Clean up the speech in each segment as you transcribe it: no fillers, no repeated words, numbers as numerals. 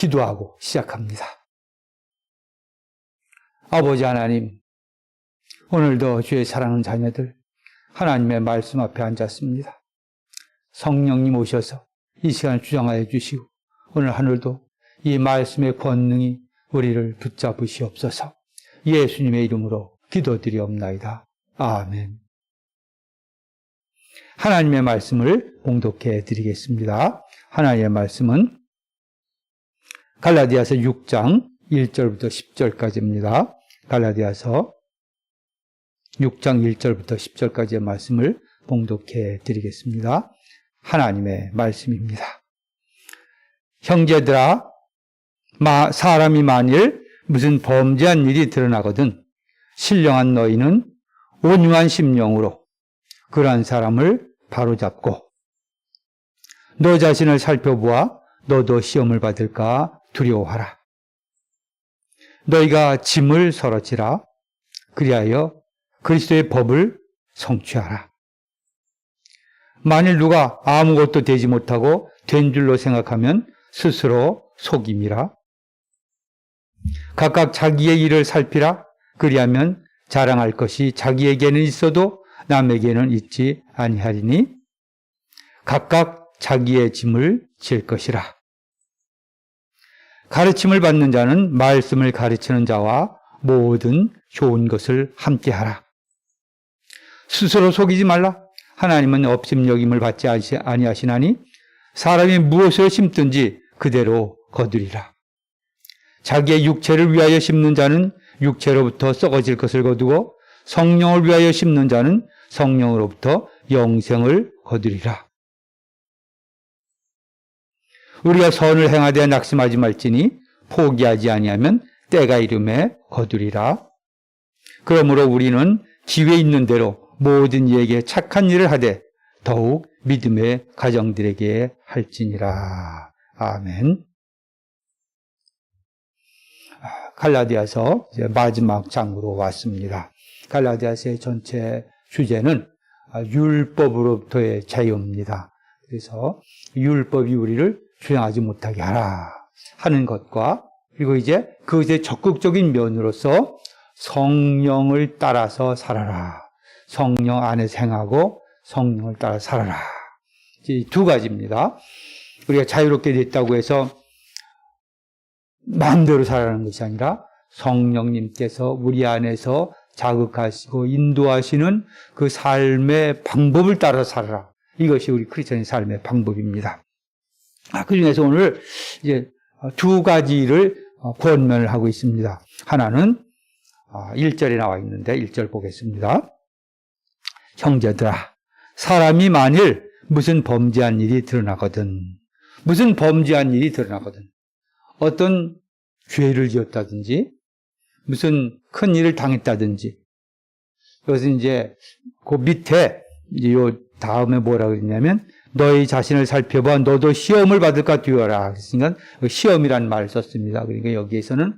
기도하고 시작합니다. 아버지 하나님, 오늘도 주의 사랑하는 자녀들 하나님의 말씀 앞에 앉았습니다. 성령님 오셔서 이 시간을 주장하여 주시고 오늘 하늘도 이 말씀의 권능이 우리를 붙잡으시옵소서. 예수님의 이름으로 기도드리옵나이다. 아멘. 하나님의 말씀을 봉독해 드리겠습니다. 하나님의 말씀은 갈라디아서 6장 1절부터 10절까지입니다. 갈라디아서 6장 1절부터 10절까지의 말씀을 봉독해 드리겠습니다. 하나님의 말씀입니다. 형제들아, 사람이 만일 무슨 범죄한 일이 드러나거든 신령한 너희는 온유한 심령으로 그러한 사람을 바로잡고 너 자신을 살펴보아 너도 시험을 받을까 두려워하라. 너희가 짐을 서러치라. 그리하여 그리스도의 법을 성취하라. 만일 누가 아무것도 되지 못하고 된 줄로 생각하면 스스로 속임이라. 각각 자기의 일을 살피라. 그리하면 자랑할 것이 자기에게는 있어도 남에게는 있지 아니하리니 각각 자기의 짐을 질 것이라. 가르침을 받는 자는 말씀을 가르치는 자와 모든 좋은 것을 함께하라. 스스로 속이지 말라. 하나님은 업심여김을 받지 아니하시나니 사람이 무엇을 심든지 그대로 거두리라. 자기의 육체를 위하여 심는 자는 육체로부터 썩어질 것을 거두고 성령을 위하여 심는 자는 성령으로부터 영생을 거두리라. 우리가 선을 행하되 낙심하지 말지니 포기하지 아니하면 때가 이름에 거두리라. 그러므로 우리는 지혜 있는 대로 모든 이에게 착한 일을 하되 더욱 믿음의 가정들에게 할지니라. 아멘. 갈라디아서 이제 마지막 장으로 왔습니다. 갈라디아서의 전체 주제는 율법으로부터의 자유입니다. 그래서 율법이 우리를 주장하지 못하게 하라 하는 것과 그리고 이제 그것의 적극적인 면으로서 성령을 따라서 살아라. 성령 안에서 행하고 성령을 따라 살아라. 이 두 가지입니다. 우리가 자유롭게 됐다고 해서 마음대로 살아가는 것이 아니라 성령님께서 우리 안에서 자극하시고 인도하시는 그 삶의 방법을 따라 살아라. 이것이 우리 크리스천의 삶의 방법입니다. 그 중에서 오늘 이제 두 가지를 권면을 하고 있습니다. 하나는 1절에 나와 있는데 1절 보겠습니다. 형제들아, 사람이 만일 무슨 범죄한 일이 드러나거든 어떤 죄를 지었다든지 무슨 큰 일을 당했다든지 그것은 이제 그 밑에 요 다음에 뭐라 그랬냐면 너희 자신을 살펴봐 너도 시험을 받을까 두려워라. 그러니까 시험이라는 말을 썼습니다. 그러니까 여기에서는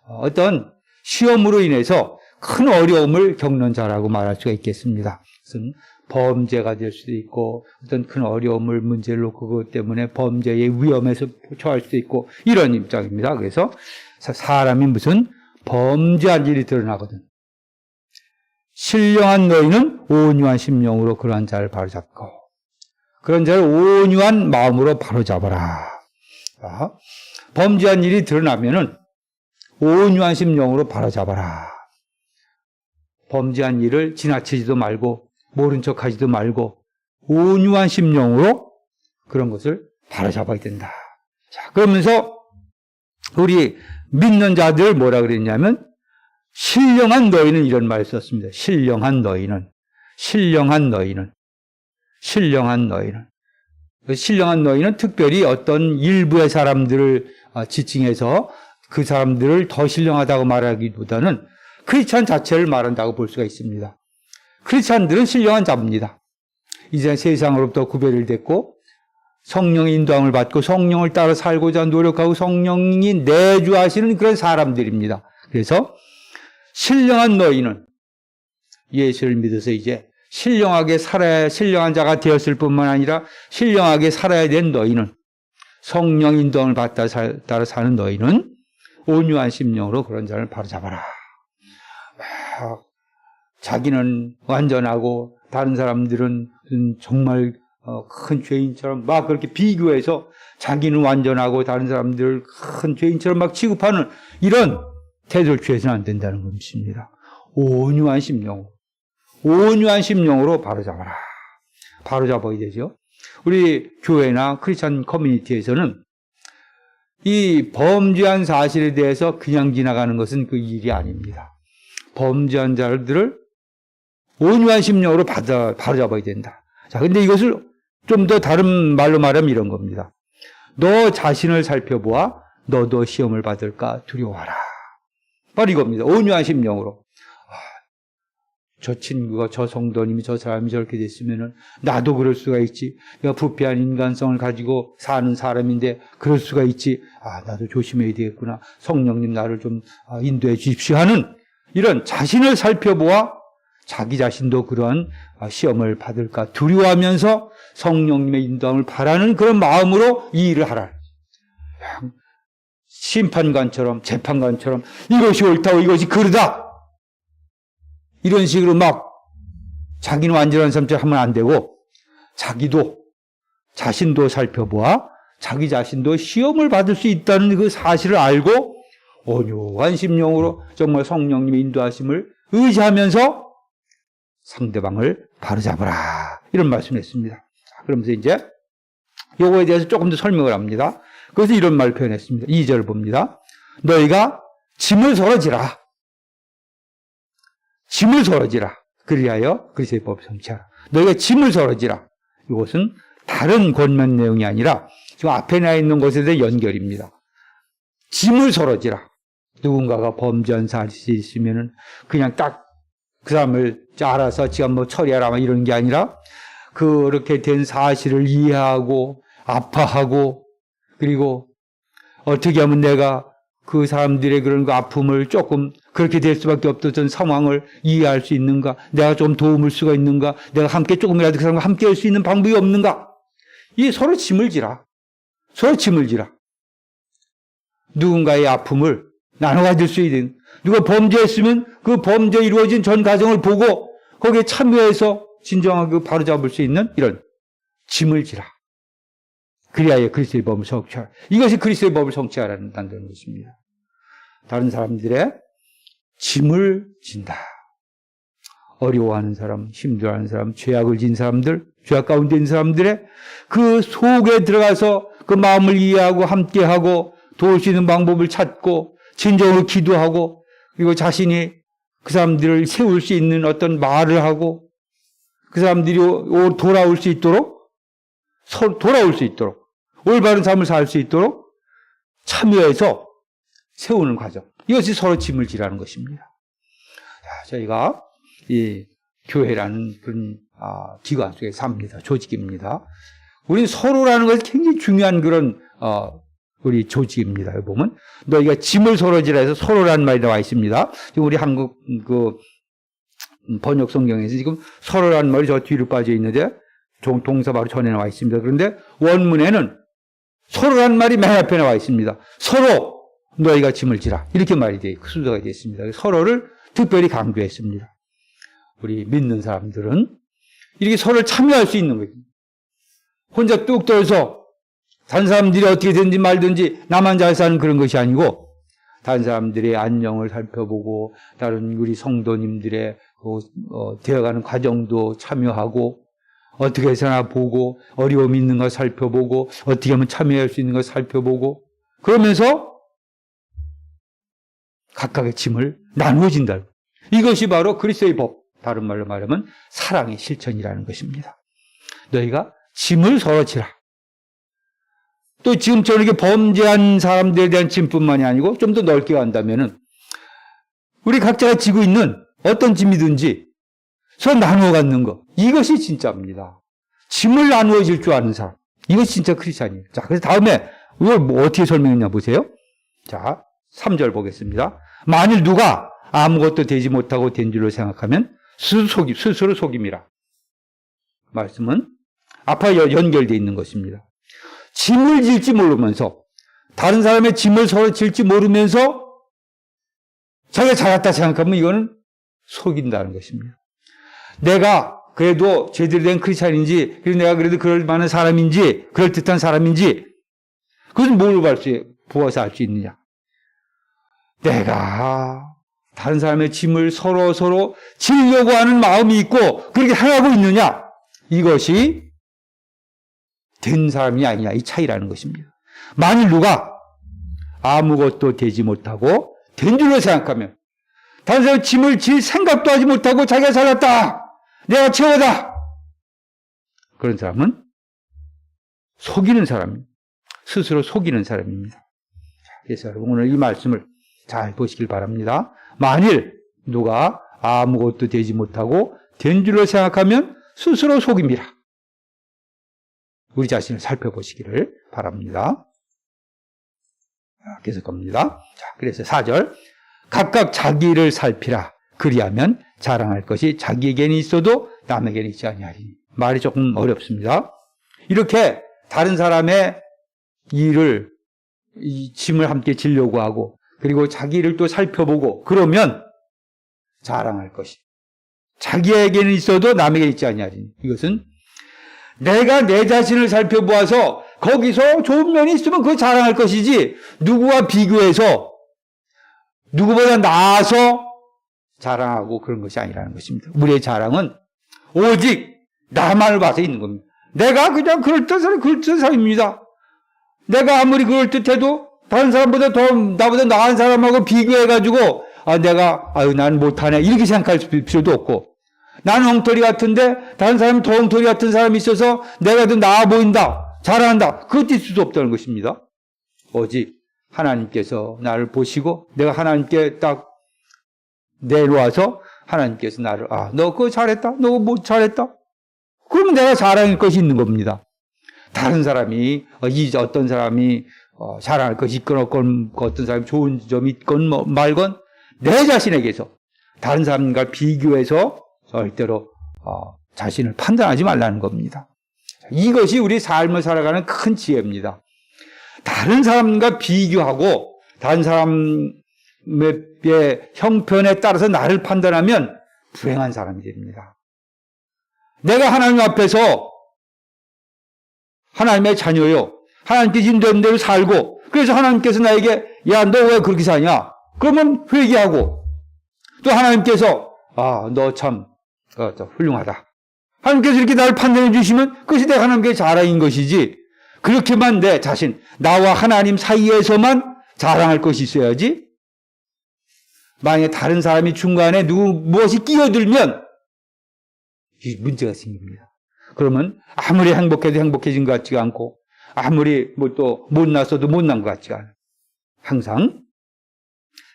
어떤 시험으로 인해서 큰 어려움을 겪는 자라고 말할 수가 있겠습니다. 그것은 범죄가 될 수도 있고 어떤 큰 어려움을 문제를 놓고 그것 때문에 범죄의 위험에서 처할 수도 있고 이런 입장입니다. 그래서 사람이 무슨 범죄한 일이 드러나거든 신령한 너희는 온유한 심령으로 그러한 자를 바로잡고 그런 자를 온유한 마음으로 바로잡아라. 범죄한 일이 드러나면은 온유한 심령으로 바로잡아라. 범죄한 일을 지나치지도 말고 모른 척하지도 말고 온유한 심령으로 그런 것을 바로잡아야 된다. 자, 그러면서 우리 믿는 자들 뭐라 그랬냐면 신령한 너희는 이런 말을 썼습니다. 신령한 너희는 특별히 어떤 일부의 사람들을 지칭해서 그 사람들을 더 신령하다고 말하기보다는 크리스찬 자체를 말한다고 볼 수가 있습니다. 크리스찬들은 신령한 자입니다. 이제 세상으로부터 구별을 됐고 성령의 인도함을 받고 성령을 따라 살고자 노력하고 성령이 내주하시는 그런 사람들입니다. 그래서 신령한 너희는 예수를 믿어서 이제 신령하게 살아야 신령한 자가 되었을 뿐만 아니라 신령하게 살아야 된 너희는 성령 인도함을 따라 사는 너희는 온유한 심령으로 그런 자를 바로잡아라. 자기는 완전하고 다른 사람들은 정말 큰 죄인처럼 막 그렇게 비교해서 자기는 완전하고 다른 사람들을 큰 죄인처럼 막 취급하는 이런 태도를 취해서는 안 된다는 것입니다. 온유한 심령으로 바로잡아라. 바로잡아야 되죠. 우리 교회나 크리스찬 커뮤니티에서는 이 범죄한 사실에 대해서 그냥 지나가는 것은 그 일이 아닙니다. 범죄한 자들을 온유한 심령으로 바로잡아야 된다. 자, 근데 이것을 좀 더 다른 말로 말하면 이런 겁니다. 너 자신을 살펴보아 너도 시험을 받을까 두려워하라. 바로 이겁니다. 온유한 심령으로. 저 친구가, 저 성도님이, 저 사람이 저렇게 됐으면은 나도 그럴 수가 있지. 내가 부패한 인간성을 가지고 사는 사람인데 그럴 수가 있지. 나도 조심해야 되겠구나. 성령님 나를 좀 인도해 주십시오 하는 이런 자신을 살펴보아 자기 자신도 그러한 시험을 받을까 두려워하면서 성령님의 인도함을 바라는 그런 마음으로 이 일을 하라. 심판관처럼, 재판관처럼 이것이 옳다고 이것이 그르다. 이런 식으로 막 자기는 완전한 사람처럼 하면 안 되고 자신도 살펴보아 자기 자신도 시험을 받을 수 있다는 그 사실을 알고 온유한 심령으로 정말 성령님의 인도하심을 의지하면서 상대방을 바로잡으라. 이런 말씀을 했습니다. 그러면서 이제 요거에 대해서 조금 더 설명을 합니다. 그래서 이런 말을 표현했습니다. 2절을 봅니다. 너희가 짐을 서러지라. 짐을 서러지라. 그리하여 그리스도의 법을 성취하라. 너희가 짐을 서러지라. 이것은 다른 권면 내용이 아니라 지금 앞에 나 있는 것에 대해 연결입니다. 짐을 서러지라. 누군가가 범죄한 사실이 있으면은 그냥 딱 그 사람을 알아서 지가 뭐 처리하라 이런 게 아니라 그렇게 된 사실을 이해하고 아파하고 그리고 어떻게 하면 내가 그 사람들의 그런 그 아픔을 조금 그렇게 될 수밖에 없었던 상황을 이해할 수 있는가? 내가 좀 도움을 수가 있는가? 내가 함께 조금이라도 그 사람과 함께 할 수 있는 방법이 없는가? 이 서로 짐을 지라. 서로 짐을 지라. 누군가의 아픔을 나눠 가질 수 있는 누가 범죄했으면 그 범죄 이루어진 전 과정을 보고 거기에 참여해서 진정하게 바로잡을 수 있는 이런 짐을 지라. 그리하여 그리스도의 법을 성취하라. 이것이 그리스도의 법을 성취하라는 것입니다. 다른 사람들의 짐을 진다. 어려워하는 사람, 힘들어하는 사람, 죄악을 진 사람들, 죄악 가운데 있는 사람들의 그 속에 들어가서 그 마음을 이해하고 함께하고 도울 수 있는 방법을 찾고 진정으로 기도하고 그리고 자신이 그 사람들을 세울 수 있는 어떤 말을 하고 그 사람들이 돌아올 수 있도록 올바른 삶을 살 수 있도록 참여해서 세우는 과정. 이것이 서로 짐을 지라는 것입니다. 자, 저희가 이 교회라는 그런 기관 속에 삽니다. 조직입니다. 우리는 서로라는 것이 굉장히 중요한 그런 우리 조직입니다. 여기 보면 너희가 짐을 서로지라 해서 서로라는 말이 나와 있습니다. 지금 우리 한국 그 번역 성경에서 지금 서로라는 말이 저 뒤로 빠져 있는데 동사 바로 전에 나와 있습니다. 그런데 원문에는 서로라는 말이 맨 앞에 나와 있습니다. 서로 너희가 짐을 지라 이렇게 말이 순서가 되어 있습니다. 서로를 특별히 강조했습니다. 우리 믿는 사람들은 이렇게 서로를 참여할 수 있는 거예요. 혼자 뚝 떨어서 다른 사람들이 어떻게 되든지 말든지 나만 잘 사는 그런 것이 아니고 다른 사람들의 안녕을 살펴보고 다른 우리 성도님들의 되어가는 과정도 참여하고 어떻게 해서나 보고 어려움이 있는 걸 살펴보고 어떻게 하면 참여할 수 있는 걸 살펴보고 그러면서 각각의 짐을 나누어진다. 이것이 바로 그리스도의 법, 다른 말로 말하면 사랑의 실천이라는 것입니다. 너희가 짐을 서로 지라. 또 지금 저렇게 범죄한 사람들에 대한 짐뿐만이 아니고 좀 더 넓게 간다면은 우리 각자가 지고 있는 어떤 짐이든지 서로 나누어 갖는 것. 이것이 진짜입니다. 짐을 나누어 질 줄 아는 사람. 이것이 진짜 크리스찬이에요. 자, 그래서 다음에 이걸 뭐 어떻게 설명했냐 보세요. 자, 3절 보겠습니다. 만일 누가 아무것도 되지 못하고 된 줄로 생각하면 스스로 속임이라. 말씀은 앞에 연결되어 있는 것입니다. 짐을 질지 모르면서, 다른 사람의 짐을 서로 질지 모르면서 자기가 잘났다 생각하면 이거는 속인다는 것입니다. 내가 그래도 제대로 된 크리스찬인지, 그리고 내가 그래도 그럴 만한 사람인지, 그럴듯한 사람인지, 그것은 뭘 부어서 알 수 있느냐? 내가 다른 사람의 짐을 서로 지려고 하는 마음이 있고 그렇게 행하고 있느냐? 이것이 된 사람이 아니냐, 이 차이라는 것입니다. 만일 누가 아무것도 되지 못하고 된 줄로 생각하면, 다른 사람의 짐을 질 생각도 하지 못하고 자기가 잘났다, 내가 최고다, 그런 사람은 속이는 사람입니다. 스스로 속이는 사람입니다. 그래서 여러분, 오늘 이 말씀을 잘 보시길 바랍니다. 만일 누가 아무것도 되지 못하고 된 줄로 생각하면 스스로 속임이라. 우리 자신을 살펴보시기를 바랍니다. 계속 갑니다. 자, 그래서 4절. 각각 자기를 살피라. 그리하면 자랑할 것이 자기에게는 있어도 남에게는 있지 아니하리니. 말이 조금 어렵습니다. 이렇게 다른 사람의 일을, 이 짐을 함께 지려고 하고, 그리고 자기를 또 살펴보고, 그러면 자랑할 것이 자기에게는 있어도 남에게 있지 아니하리니. 이것은 내가 내 자신을 살펴보아서 거기서 좋은 면이 있으면 그거 자랑할 것이지, 누구와 비교해서 누구보다 나아서 자랑하고 그런 것이 아니라는 것입니다. 우리의 자랑은 오직 나만을 봐서 있는 겁니다. 내가 그냥 그럴듯한 사람입니다. 내가 아무리 그럴듯해도 다른 사람보다 나보다 나은 사람하고 비교해가지고, 난 못하네, 이렇게 생각할 필요도 없고, 나는 엉터리 같은데 다른 사람은 더 엉터리 같은 사람이 있어서 내가 더 나아 보인다, 잘한다, 그것도 있을 수 없다는 것입니다. 오직 하나님께서 나를 보시고 내가 하나님께 딱 내놓아서 하나님께서 나를, 너 그거 잘했다, 너 뭐 잘했다, 그러면 내가 자랑할 것이 있는 겁니다. 다른 사람이, 어떤 사람이 자랑할 것이 있건 없건, 어떤 사람이 좋은 점이 있건 말건, 내 자신에게서 다른 사람과 비교해서 절대로 자신을 판단하지 말라는 겁니다. 이것이 우리 삶을 살아가는 큰 지혜입니다. 다른 사람과 비교하고 다른 사람의 형편에 따라서 나를 판단하면 불행한 사람이 됩니다. 내가 하나님 앞에서 하나님의 자녀요, 하나님께서 인도하는 대로 살고, 그래서 하나님께서 나에게, 야, 너 왜 그렇게 사냐? 그러면 회개하고, 또 하나님께서, 너 참 훌륭하다, 하나님께서 이렇게 나를 판단해 주시면 그것이 내가 하나님께 자랑인 것이지, 그렇게만 내 자신, 나와 하나님 사이에서만 자랑할 것이 있어야지, 만약에 다른 사람이 중간에 무엇이 끼어들면 이 문제가 생깁니다. 그러면 아무리 행복해도 행복해진 것 같지가 않고, 아무리 또 못났어도 못난 것 같지가 않아요. 항상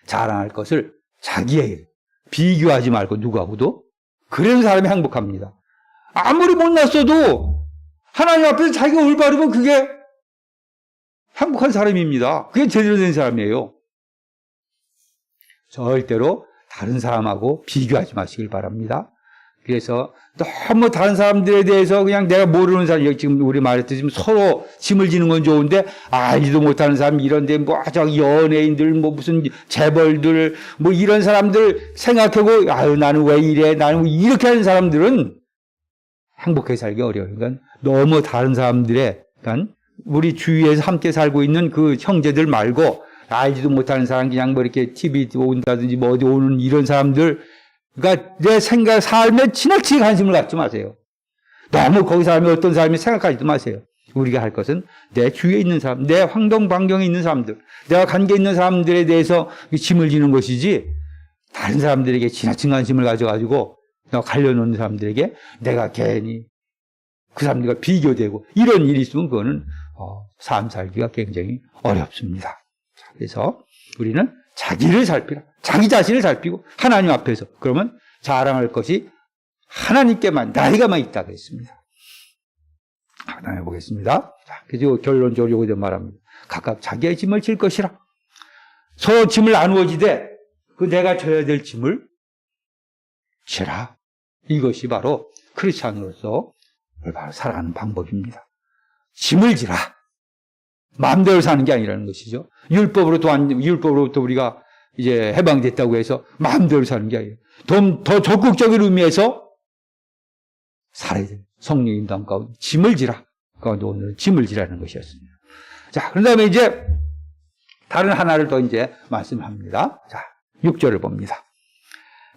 자랑할 것을 자기에게 비교하지 말고, 누구하고도. 그런 사람이 행복합니다. 아무리 못났어도 하나님 앞에서 자기가 올바르면 그게 행복한 사람입니다. 그게 제대로 된 사람이에요. 절대로 다른 사람하고 비교하지 마시길 바랍니다. 그래서 너무 다른 사람들에 대해서 그냥 내가 모르는 사람, 지금 우리 말했듯이 서로 짐을 지는 건 좋은데 알지도 못하는 사람, 이런데 연예인들, 무슨 재벌들, 이런 사람들 생각하고, 나는 왜 이래, 나는 왜 이렇게 하는 사람들은 행복하게 살기 어려워요. 그러니까 너무 다른 사람들의, 그러니까 우리 주위에서 함께 살고 있는 그 형제들 말고, 알지도 못하는 사람, 그냥 이렇게 TV 온다든지 어디 오는 이런 사람들, 그러니까 내 생각, 삶에 지나치게 관심을 갖지 마세요. 너무 거기 사람이 어떤 사람이 생각하지도 마세요. 우리가 할 것은 내 주위에 있는 사람, 내 환경에 있는 사람들, 내가 관계 있는 사람들에 대해서 짐을 지는 것이지, 다른 사람들에게 지나친 관심을 가져가지고 갈려놓는 사람들에게 내가 괜히 그 사람들과 비교되고 이런 일이 있으면 그거는 삶 살기가 굉장히 어렵습니다. 그래서 우리는 자기를 살피라. 자기 자신을 살피고 하나님 앞에서, 그러면 자랑할 것이 하나님께만, 나에게만 있다 그랬습니다. 하나 해보겠습니다. 자, 그래서 결론적으로 요거 말합니다. 각각 자기의 짐을 질 것이라. 서로 짐을 나누어지되 그 내가 져야 될 짐을 지라. 이것이 바로 크리스찬으로서 바로 살아가는 방법입니다. 짐을 지라. 마음대로 사는 게 아니라는 것이죠. 율법으로부터 우리가 이제 해방됐다고 해서 마음대로 사는 게 아니라 더 적극적인 의미에서 살아야 돼요. 성령의 인도함 가운데 짐을 지라. 가운데 오늘은 짐을 지라는 것이었습니다. 자, 그런 다음에 이제 다른 하나를 더 이제 말씀합니다. 자, 6절을 봅니다.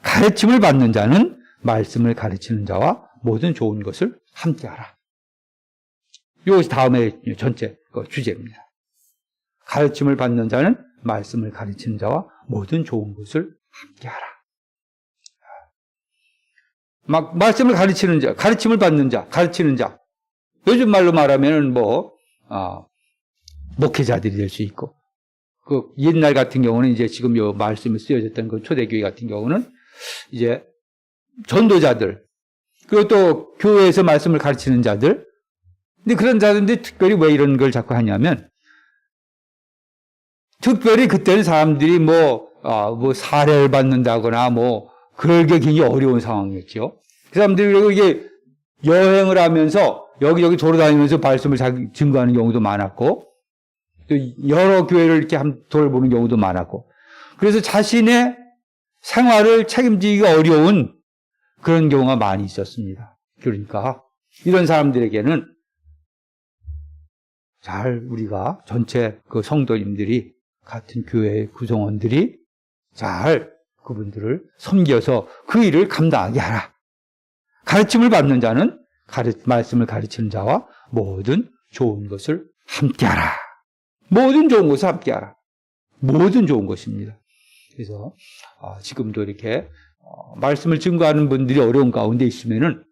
가르침을 받는 자는 말씀을 가르치는 자와 모든 좋은 것을 함께하라. 이것이 다음에 전체 주제입니다. 가르침을 받는 자는 말씀을 가르치는 자와 모든 좋은 것을 함께하라. 말씀을 가르치는 자, 가르침을 받는 자, 가르치는 자. 요즘 말로 말하면은 목회자들이 될 수 있고, 그 옛날 같은 경우는 이제 지금 요 말씀이 쓰여졌던 그 초대교회 같은 경우는 이제 전도자들, 그리고 또 교회에서 말씀을 가르치는 자들. 근데 그런 자들인데 특별히 왜 이런 걸 자꾸 하냐면, 특별히 그때는 사람들이 사례를 받는다거나 그러기 굉장히 어려운 상황이었죠. 그 사람들이 이게 여행을 하면서 여기저기 돌아다니면서 말씀을 증거하는 경우도 많았고, 또 여러 교회를 이렇게 돌보는 경우도 많았고, 그래서 자신의 생활을 책임지기가 어려운 그런 경우가 많이 있었습니다. 그러니까 이런 사람들에게는 잘 우리가 전체 그 성도님들이 같은 교회 구성원들이 잘 그분들을 섬겨서 그 일을 감당하게 하라. 가르침을 받는 자는 말씀을 가르치는 자와 모든 좋은 것을 함께하라. 모든 좋은 것을 함께하라. 모든 좋은 것입니다. 그래서 지금도 이렇게 말씀을 증거하는 분들이 어려운 가운데 있으면은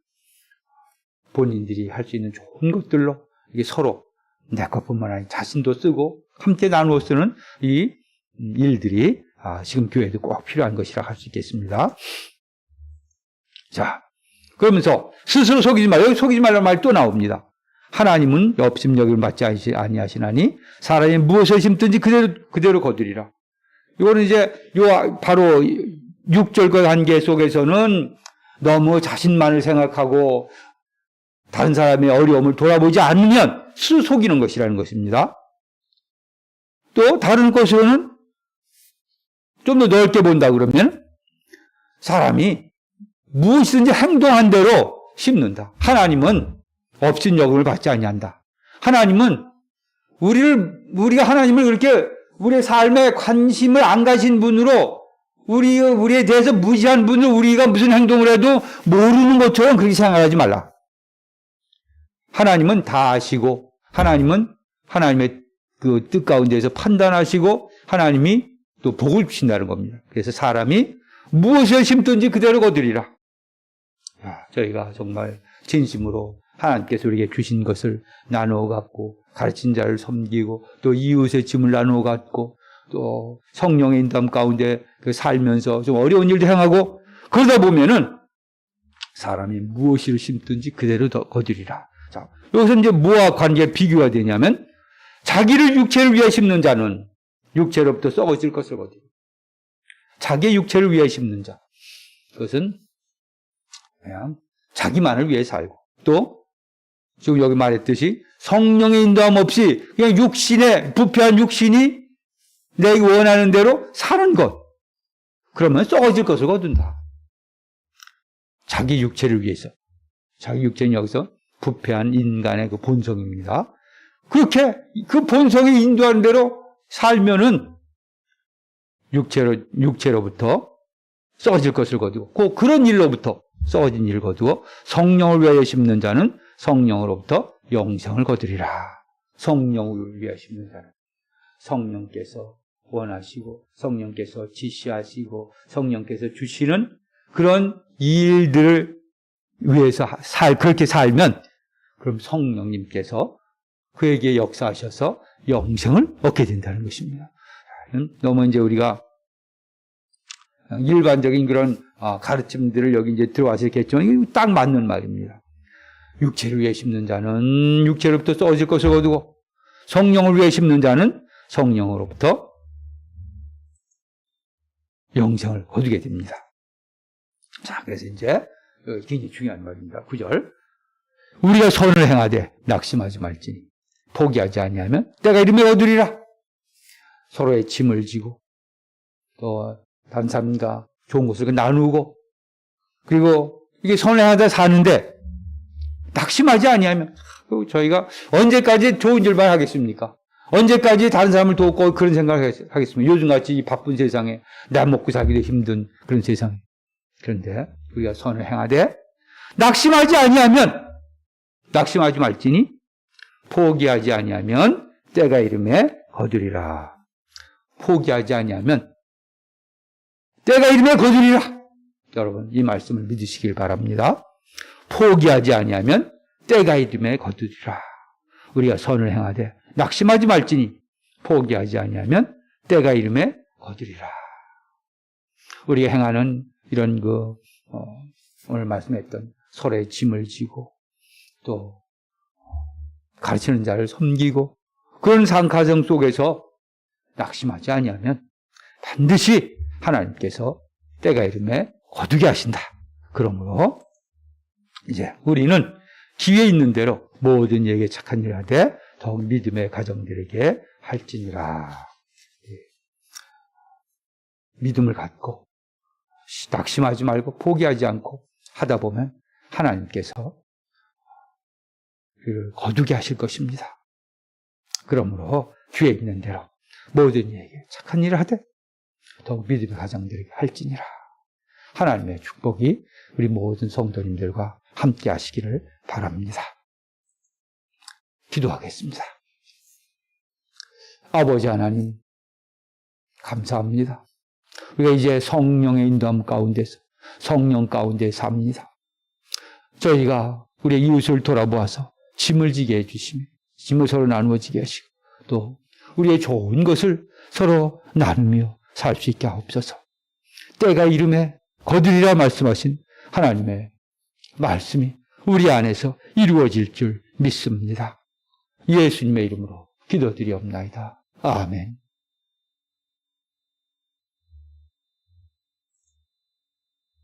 본인들이 할 수 있는 좋은 것들로 이게 서로 내 것뿐만 아니라 자신도 쓰고 함께 나누어 쓰는 이 일들이 지금 교회도 꼭 필요한 것이라 할 수 있겠습니다. 자, 그러면서 스스로 속이지 말라. 여기 속이지 말라는 말이 또 나옵니다. 하나님은 업심여김을 받지 아니하시나니 사람이 무엇을 심든지 그대로 거두리라. 이거는 이제 바로 6절 그 한계 속에서는 너무 자신만을 생각하고 다른 사람의 어려움을 돌아보지 않으면 스스로 속이는 것이라는 것입니다. 또 다른 것으로는 좀 더 넓게 본다 그러면 사람이 무엇이든지 행동한 대로 심는다. 하나님은 업신여김을 받지 아니한다. 하나님은 우리가 하나님을 그렇게 우리의 삶에 관심을 안 가진 분으로 우리에 대해서 무지한 분으로 우리가 무슨 행동을 해도 모르는 것처럼 그렇게 생각하지 말라. 하나님은 다 아시고 하나님은 하나님의 그 뜻 가운데에서 판단하시고 하나님이 또 복을 주신다는 겁니다. 그래서 사람이 무엇을 심든지 그대로 거두리라. 저희가 정말 진심으로 하나님께서 우리에게 주신 것을 나누어 갖고 가르친 자를 섬기고 또 이웃의 짐을 나누어 갖고 또 성령의 인도함 가운데 살면서 좀 어려운 일도 행하고 그러다 보면은 사람이 무엇을 심든지 그대로 거두리라. 자, 여기서 이제 뭐와 관계가 비교가 되냐면 자기를 육체를 위해 심는 자는 육체로부터 썩어질 것을 거두리라. 자기의 육체를 위해 심는 자. 그것은 그냥 자기만을 위해 살고 또 지금 여기 말했듯이 성령의 인도함 없이 그냥 부패한 육신이 내가 원하는 대로 사는 것. 그러면 썩어질 것을 거둔다. 자기 육체를 위해서. 자기 육체는 여기서 부패한 인간의 그 본성입니다. 그렇게 그 본성이 인도하는 대로 살면은 육체로부터 썩어질 것을 거두고 그런 일로부터 썩어진 일을 거두고 성령을 위하여 심는 자는 성령으로부터 영생을 거두리라. 성령을 위하여 심는 자는 성령께서 원하시고 성령께서 지시하시고 성령께서 주시는 그런 일들을 위해서 그렇게 살면 그럼 성령님께서 그에게 역사하셔서 영생을 얻게 된다는 것입니다. 너무 이제 우리가 일반적인 그런 가르침들을 여기 이제 들어와서 이렇게 했지만 이게 딱 맞는 말입니다. 육체를 위해 심는 자는 육체로부터 썩어질 것을 거두고 성령을 위해 심는 자는 성령으로부터 영생을 거두게 됩니다. 자, 그래서 이제 굉장히 중요한 말입니다. 9절. 우리가 선을 행하되 낙심하지 말지니 포기하지 아니하면 때가 이름에 거두리라. 서로의 짐을 지고 또 다른 사람과 좋은 것을 나누고 그리고 이게 선행하다 사는데 낙심하지 아니하면 저희가 언제까지 좋은 일만 하겠습니까? 언제까지 다른 사람을 돕고 그런 생각을 하겠습니까? 요즘같이 이 바쁜 세상에 나 먹고 살기도 힘든 그런 세상에. 그런데 우리가 선을 행하되 낙심하지 아니하면 낙심하지 말지니 포기하지 아니하면 때가 이름에 거두리라. 포기하지 아니하면 때가 이름에 거두리라. 여러분 이 말씀을 믿으시길 바랍니다. 포기하지 아니하면 때가 이름에 거두리라. 우리가 선을 행하되 낙심하지 말지니 포기하지 아니하면 때가 이름에 거두리라. 우리가 행하는 이런 오늘 말씀했던 서로의 짐을 지고 또 가르치는 자를 섬기고 그런 삶 가정 속에서 낙심하지 아니하면 반드시 하나님께서 때가 이름에 거두게 하신다. 그러므로 이제 우리는 기회 있는 대로 모든 이에게 착한 일을 하되 더욱 믿음의 가정들에게 할지니라. 믿음을 갖고 낙심하지 말고 포기하지 않고 하다 보면 하나님께서 그를 거두게 하실 것입니다. 그러므로 기회 있는 대로 모든 이에게 착한 일을 하되 더욱 믿음의 가정들에게 할지니라. 하나님의 축복이 우리 모든 성도님들과 함께 하시기를 바랍니다. 기도하겠습니다. 아버지 하나님 감사합니다. 우리가 이제 성령의 인도함 가운데서 성령 가운데 삽니다. 저희가 우리의 이웃을 돌아보아서 짐을 지게 해주시며 짐을 서로 나누어지게 하시고 또 우리의 좋은 것을 서로 나누며 살 수 있게 하옵소서. 때가 이름에 거두리라 말씀하신 하나님의 말씀이 우리 안에서 이루어질 줄 믿습니다. 예수님의 이름으로 기도드리옵나이다. 아멘.